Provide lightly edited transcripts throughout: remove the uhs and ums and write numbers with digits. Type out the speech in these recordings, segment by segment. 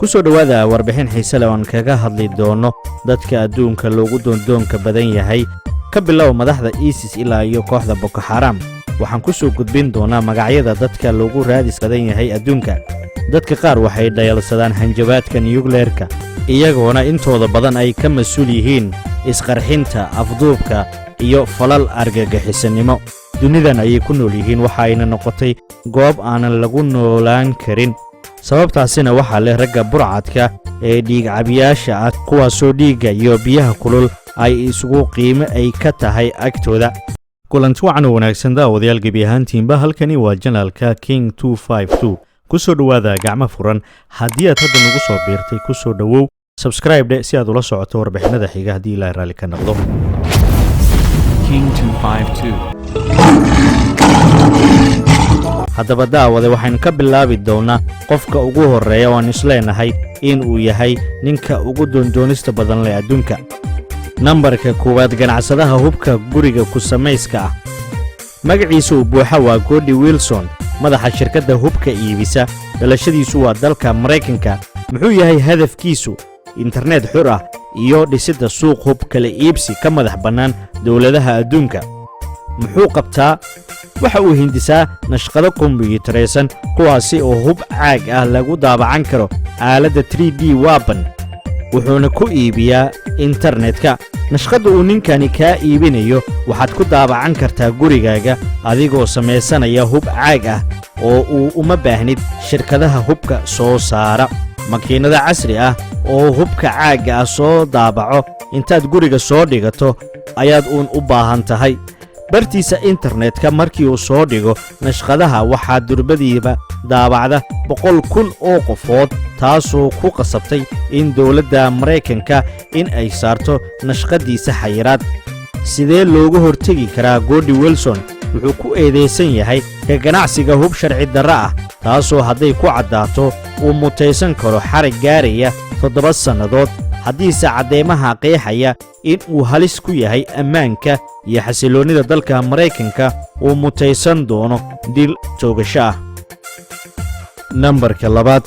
kusoo dhawaada warbixin xiise leh oo aan kaga hadli doono dadka adduunka loogu doondoonka badan yahay ka bilow madaxda ISIS ilaa iyo kooxda Boko Haram. waxaan ku soo gudbin doonaa magacyada dadka loogu raadis badan yahay adduunka. dadka qaar waxay dhayalsadaan hanjabaadka nuclearka iyagoona intooda badan ay ka mas'uul yihiin isqarxinta, afduubka iyo falal argagixisanimo. dunidan ayay ku nool yihiin waxayna noqotay goob aanan lagu noolaan karin. sababtaasina waxaa leh ragga burcadka ee dhiig-cabiyaasha ah kuwaasoo dhiigga iyo biyaha kulul ay isugu qiime ay ka tahay agtooda. kulanti wacan wanaagsan daawadayaal gebi ahaantiinba halkani waa janaalka King 252. kusoo dhawaada gacmo furan. haddii aad hadda nagu soo biirtay kusoo dhawow subscribe si aad ula socoto warbixinada xiga haddii ilaahay raalli ka noqdo. King 252. haddaba daawade waxaynu ka bilaabi doonaa qofka ugu horreeya oo aan isleenahay in uu yahay ninka ugu doondoonista badan leh adduunka. nambarka koowaad ganacsadaha hubka guriga ku samayska ah. magaciisu buuxa waa Cody Wilson, madaxa shirkadda hubka iibisa. dhalashadiisu waa dalka Maraykanka. muxuu yahay hadafkiisu? internet xur ah iyo dhisidda suuq hub kala iibsi ka madax bannaan dawladaha adduunka. muxuu qabtaa? waxa uu hindisaa nashqado kombiyuutaraysan kuwaasi oo hub caag ah lagu daabacan karo aaladda 3D weapon, wuxuuna ku iibiyaa internetka. nashqada uu ninkani kaa iibinayo waxaad ku daabacan kartaa gurigaaga adigoo samaysanaya hub caag ah oo uu uma baahnid shirkadaha hubka soo saara. makiinada casri ah oo hubka caagga ah soo daabaco intaad guriga soo dhigato ayaad uun u baahan tahay. bartiisa internetka markii uu soo dhigo nashqadaha waxaa durbadiiba daabacda 100,000 oo qofood, taasoo ku qasabtay in dawladda Maraykanka in ay saarto nashqadiisa xayiraad. sidee looga hortegi karaa? Cody Wilson wuxuu ku eedeysan yahay ka ganacsiga hub sharci darro ah, taasoo hadday ku caddaato uu mutaysan karo xarig gaaraya 7 sannadood haddiise cadeymaha qeexaya in uu halis ku yahay ammaanka iyo xasiloonnida dalka Maraykanka uu mutaysan doono dil toogasho ah. nambarka labaad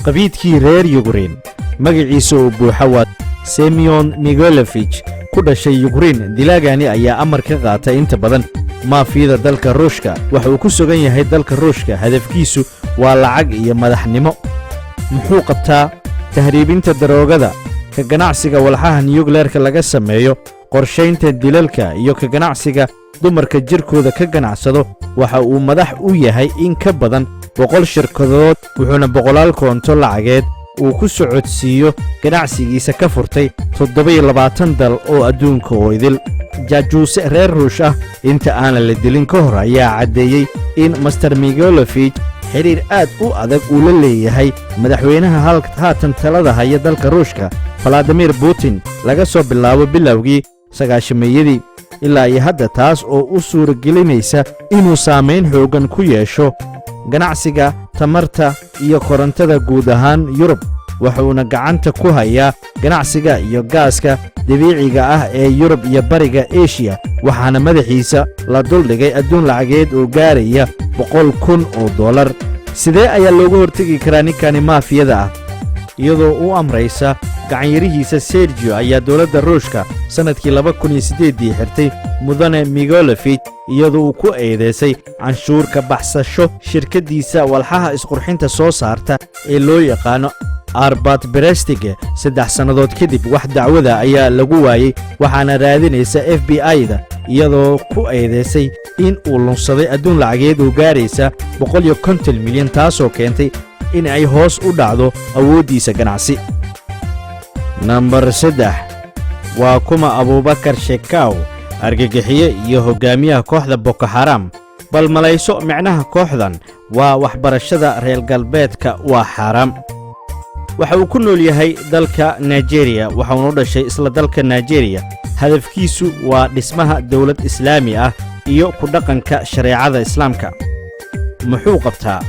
qabiidkii reer Ukraine. magaciisa uu buuxa waa Semyon Mikhailovich, ku dhashay Ukraine. dilaagani ayaa amar ka qaatay inta badan maafiyada dalka Ruushka. waxa uu ku sugan yahay dalka Ruushka. hadafkiisu waa lacag iyo madaxnimo. muxuu qabtaa? tahriibinta daroogada, ka ganacsiga walxaha nuclearka laga sameeyo, qorshaynta dilalka iyo ka ganacsiga dumarka jirkooda ka ganacsado. waxa uu madax u yahay in ka badan 100 shirkadood, wuxuuna 100 koonto lacageed uu ku socodsiiyo ganacsigiisa ka furtay 27 dal oo adduunka oo idil. jaajuuse reer Ruush ah inta aan la dilin ka hor ayaa caddeeyey in Mr. Mikhailovich xiriir aad u adag uu la leeyahay madaxweynaha haatan talada haya dalka Ruushka Vladimir Putin laga soo bilaabo bilowgii 90-meeyadii ilaa iyo hadda, taas oo u suuragelinaysa inuu saamayn xooggan ku yeesho ganacsiga tamarta iyo korontada guud ahaan Yurub. wuxuuna gacanta ku hayaa ganacsiga iyo gaaska dabiiciga ah ee Yurub iyo bariga Asia, waxaana madaxiisa la duldhigay adduun lacageed oo gaaraya 100,000 oo dollar. sidee ayaa looga hortegi karaa ninkani maafiyada ah? iyadoo u amraysa gacanyarihiisa Sergio ayaa dawladda Ruushka sanadkii 2008 xirtay mudane Mikhailovich iyadoo uu ku eedeysay canshuur ka baxsasho shirkadiisa walxaha isqurxinta soo saarta ee loo yaqaano Arbat Berestige. 3 sannadood kadib wax dacwada ayaa lagu waayey, waxaana raadinaysa FBI-da iyadoo ku eedeysay in uu lunsaday adduun lacageed oo gaaraysa 150 milyan, taasoo keentay in ay hoos u dhacdo awooddiisa ganacsi. nambar 3 waa kuma Abubakar Shekau, argagixiye iyo hogaamiyaha kooxda Boko Haram. bal malayso micnaha kooxdan waa waxbarashada reer galbeedka waa xaaraam. waxa uu ku nool yahay dalka Nigeria, waxaanu dhashay isla dalka Nigeria. hadafkiisu waa dhismaha dawlad islaami ah iyo ku dhaqanka shareecada islaamka. muxuu qabtaa?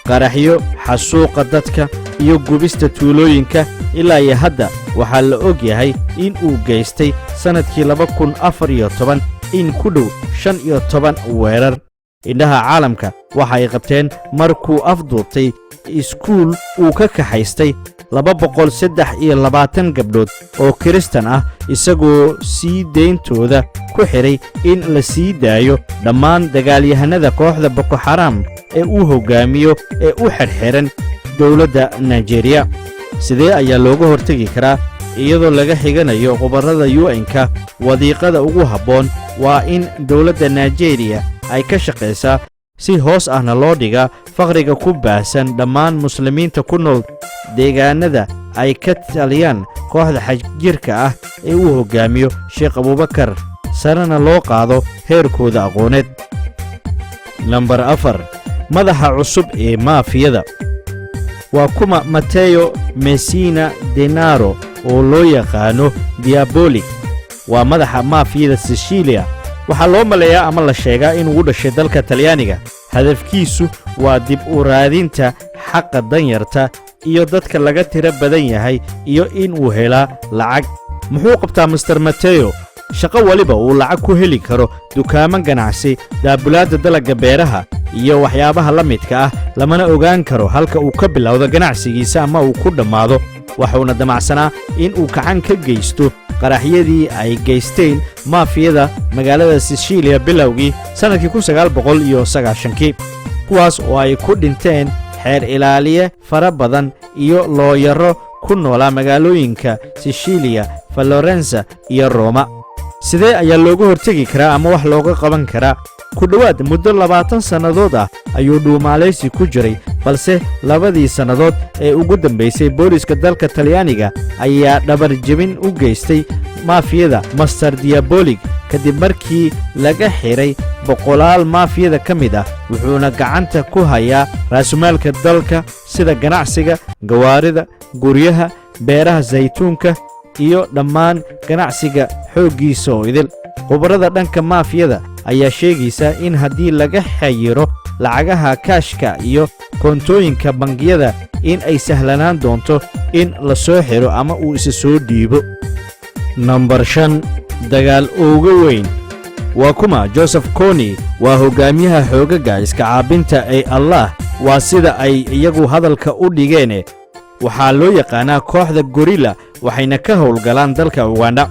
qaraxyo, xasuuqa dadka iyo gubista tuulooyinka. ilaa iyo hadda waxaa la og yahay in uu geystay sanadkii 2014 in ku dhow 15 weerar. indhaha caalamka waxa ay qabteen markuu afduubtay iskuul uu ka kaxaystay 223 gabdhood oo Kiristan ah isagoo sii deyntooda ku xiray in la sii daayo dhammaan dagaalyahanada kooxda Boko Haram ee uu hogaamiyo ee u xirxiran dowladda Nigeria. sidee ayaa looga hortagi karaa iyadoo laga xiganayo qobarrada UN-ka? wadiiqada ugu habboon waa in dowladda Nigeria ay ka shaqaysaa si hoos ahna loo dhiga faqriga ku baahsan dhammaan muslimiinta ku nool deegaanada ay ka taliyaan kooxda xagjirka ah ee uu hogaamiyo Sheekh Abubakar, sarena loo qaado heerkooda aqooneed. Lambar 4 madaxa cusub ee maafiyada waa kuma Matteo Messina Denaro oo loo yaqaano Diabolic. waa madaxa maafiyada Sicilia. waxaa loo maleeyaa ama la sheegaa inuu u dhashay dalka Talyaaniga. hadafkiisu waa dib u raadinta xaqa danyarta iyo dadka laga tira badan yahay iyo inuu helaa lacag. muxuu qabtaa Mr. Matteo? shaqo waliba uu lacag ku heli karo dukaaman ganacsi, daabulaadda dalagga beeraha iyo waxyaabaha la midka ah, lamana ogaan karo halka uu ka bilowdo ganacsigiisa ama uu ku dhammaado. waxuuna damacsanaa in uu gacan ka geysto qaraxyadii ay geysteen maafiyada magaalada Sicilia bilowgii sanadkii 1990, kuwaas oo ay ku dhinteen xeer ilaaliye fara badan iyo looyaro ku noolaa magaalooyinka Sicilia, Florence iyo Roma. sidee ayaa looga hortagi karaa ama wax looga qaban karaa? ku dhowaad muddo 20 sannadood ah ayuu dhuumaalaysi ku jiray, balse 2 sannadood ee ugu dambaysay booliska dalka Talyaaniga ayaa dhabar jebin u geystay maafiyada Master Diabolic kadib markii laga xiray boqolaal maafiyada ka mid ah. wuxuuna gacanta ku hayaa raasumaalka dalka sida ganacsiga, gawaarida, guryaha, beeraha saytuunka iyo dhammaan ganacsiga xooggiisa oo idil. qobarrada dhanka maafiyada ayaa sheegaysa in haddii laga xayiro lacagaha kaashka iyo koontooyinka bangiyada in ay sahlanaan doonto in la soo xiro ama uu isa soo dhiibo. Number 5 dagaal ooga weyn waa kuma Joseph Kony. waa hogaamiyaha xoogaga iska caabinta ee Allah. waa sida ay iyagu hadalka u dhigeen. waxaa loo yaqaanaa kooxda Gorilla, waxayna ka howlgalaan dalka Uganda.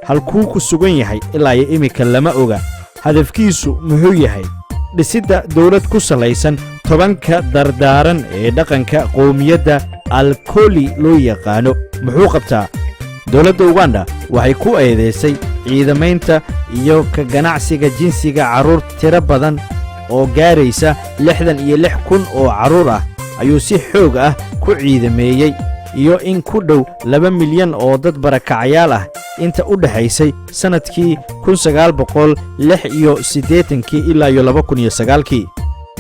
halkuu ku sugan yahay ilaa iyo imika lama oga. hadafkiisu muxuu yahay? dhisidda dawlad ku salaysan 10ka dardaaran ee dhaqanka qowmiyadda Alkoli loo yaqaano. muxuu qabtaa? dowladda Uganda waxay ku eedeysay ciidamaynta iyo ka ganacsiga jinsiga carruur tiro badan oo gaaraysa 66,000 oo carruur ah ayuu si xoog ah ku ciidameeyey, iyo in ku dhow 2 milyan oo dad barakacayaal ah inta u dhaxaysay sanadkii 1986 ilaa 2009.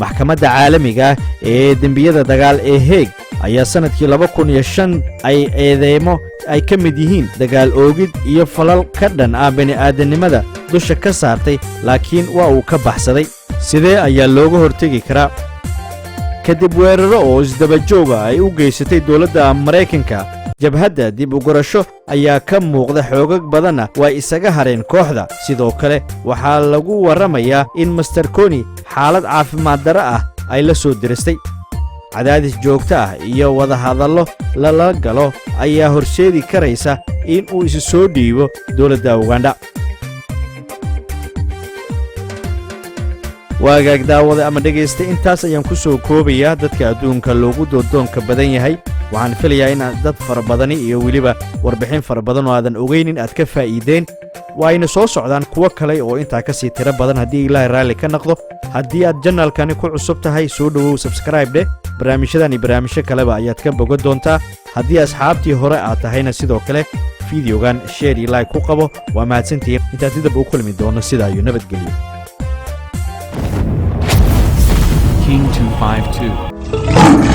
maxkamadda caalamiga ah ee dembiyada dagaal ee Hague ayaa sanadkii 2005 ay eedeymo ay ka mid yihiin dagaal oogid iyo falal ka dhan ah bini'aadanimada dusha ka saartay, laakiin waa uu ka baxsaday. sidee ayaa looga hortagi karaa? kadib weeraro oo isdaba jooga ay u geysatay dowladda Mareykanka, jabhadda dib u gurasho ayaa ka muuqda. xoogag badanna way isaga hareen kooxda. sidoo kale waxaa lagu warramayaa in Mr. Kony xaalad caafimaad darro ah ay la soo diristay. cadaadis joogto ah iyo wada hadallo lala galo ayaa horseedi karaysa in uu isu soo dhiibo dowladda Uganda. waagaag daawada ama dhegaysta, intaas ayaan ku soo koobayaa dadka adduunka loogu doodoonka badan yahay. waxaan filayaa in dad fara badani iyo weliba warbixin fara badan oo aadan ogaynin aad ka faa'iideen. waayna soo socdaan kuwo kale oo intaa ka sii tiro badan haddii Ilaahay raalli ka noqdo. haddii aad janaalkani ku cusub tahay, soo dhowow, subscribe dheh. barnaamijyadan iyo barnaamijyo kaleba ayaad ka bogan doontaa. haddii asxaabtii hore aad tahayna sidoo kale fiidiyogan share iyo like ku qabo. waa mahadsantihiin. intaad dib u kulmi doono sidaa iyo nabadgelyo. King 252